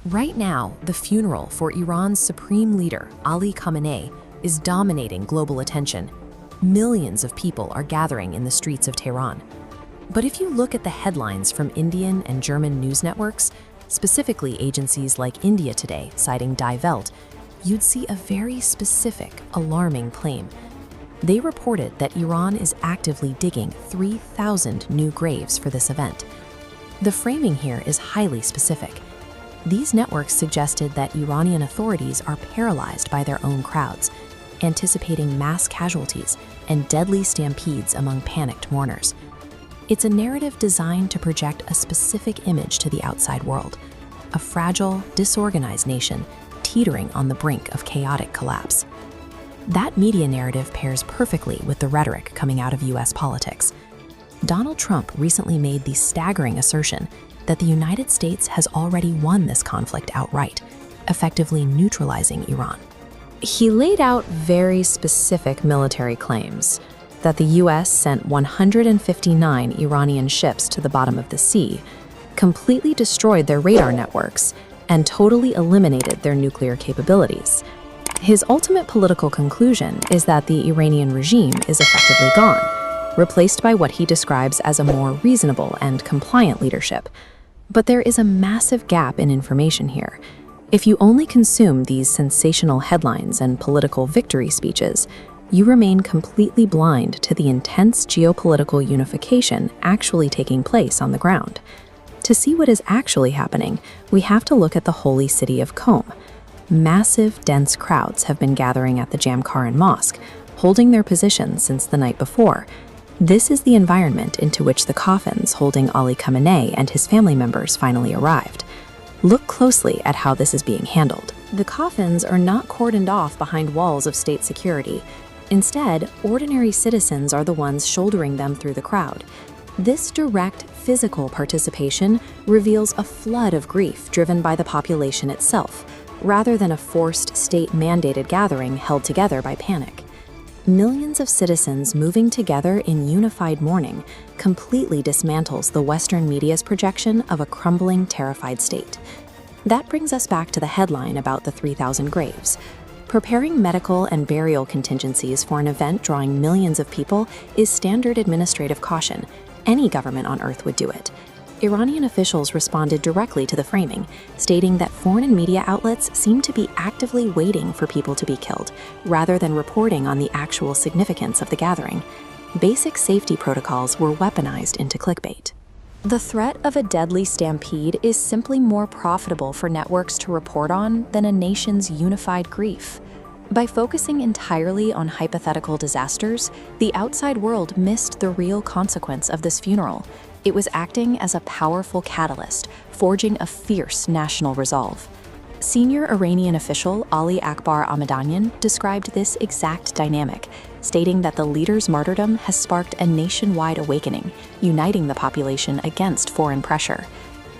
Right now, the funeral for Iran's Supreme Leader Ali Khamenei is dominating global attention. Millions of people are gathering in the streets of Tehran. But if you look at the headlines from Indian and German news networks, specifically agencies like India Today citing Die Welt, you'd see a very specific, alarming claim. They reported that Iran is actively digging 3,000 new graves for this event. The framing here is highly specific. These networks suggested that Iranian authorities are paralyzed by their own crowds, anticipating mass casualties and deadly stampedes among panicked mourners. It's a narrative designed to project a specific image to the outside world, a fragile, disorganized nation teetering on the brink of chaotic collapse. That media narrative pairs perfectly with the rhetoric coming out of US politics. Donald Trump recently made the staggering assertion that the United States has already won this conflict outright, effectively neutralizing Iran. He laid out very specific military claims that the US sent 159 Iranian ships to the bottom of the sea, completely destroyed their radar networks, and totally eliminated their nuclear capabilities. His ultimate political conclusion is that the Iranian regime is effectively gone, replaced by what he describes as a more reasonable and compliant leadership. But there is a massive gap in information here. If you only consume these sensational headlines and political victory speeches, you remain completely blind to the intense geopolitical unification actually taking place on the ground. To see what is actually happening, we have to look at the holy city of Qom. Massive, dense crowds have been gathering at the Jamkaran Mosque, holding their positions since the night before. This is the environment into which the coffins holding Ali Khamenei and his family members finally arrived. Look closely at how this is being handled. The coffins are not cordoned off behind walls of state security. Instead, ordinary citizens are the ones shouldering them through the crowd. This direct physical participation reveals a flood of grief driven by the population itself, rather than a forced state-mandated gathering held together by panic. Millions of citizens moving together in unified mourning completely dismantles the Western media's projection of a crumbling, terrified state. That brings us back to the headline about the 3,000 graves. Preparing medical and burial contingencies for an event drawing millions of people is standard administrative caution. Any government on Earth would do it. Iranian officials responded directly to the framing, stating that foreign media outlets seem to be actively waiting for people to be killed, rather than reporting on the actual significance of the gathering. Basic safety protocols were weaponized into clickbait. The threat of a deadly stampede is simply more profitable for networks to report on than a nation's unified grief. By focusing entirely on hypothetical disasters, the outside world missed the real consequence of this funeral. It was acting as a powerful catalyst, forging a fierce national resolve. Senior Iranian official Ali Akbar Ahmadanian described this exact dynamic, stating that the leader's martyrdom has sparked a nationwide awakening, uniting the population against foreign pressure.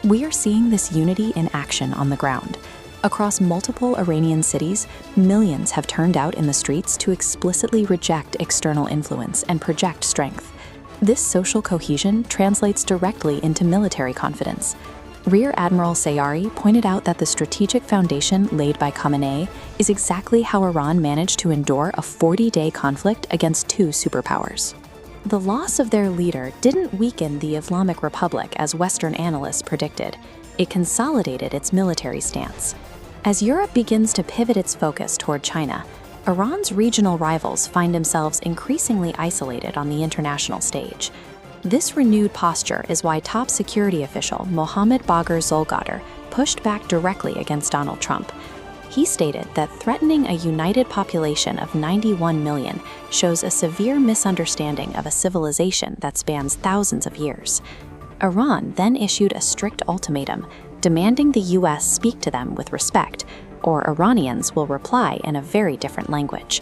We are seeing this unity in action on the ground. Across multiple Iranian cities, millions have turned out in the streets to explicitly reject external influence and project strength. This social cohesion translates directly into military confidence. Rear Admiral Sayari pointed out that the strategic foundation laid by Khamenei is exactly how Iran managed to endure a 40-day conflict against two superpowers. The loss of their leader didn't weaken the Islamic Republic as Western analysts predicted. It consolidated its military stance. As Europe begins to pivot its focus toward China, Iran's regional rivals find themselves increasingly isolated on the international stage. This renewed posture is why top security official Mohammad Bagher Zolgadar pushed back directly against Donald Trump. He stated that threatening a united population of 91 million shows a severe misunderstanding of a civilization that spans thousands of years. Iran then issued a strict ultimatum, demanding the US speak to them with respect, or Iranians will reply in a very different language.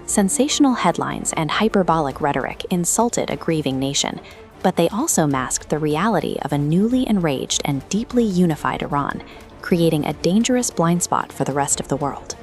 Sensational headlines and hyperbolic rhetoric insulted a grieving nation, but they also masked the reality of a newly enraged and deeply unified Iran, creating a dangerous blind spot for the rest of the world.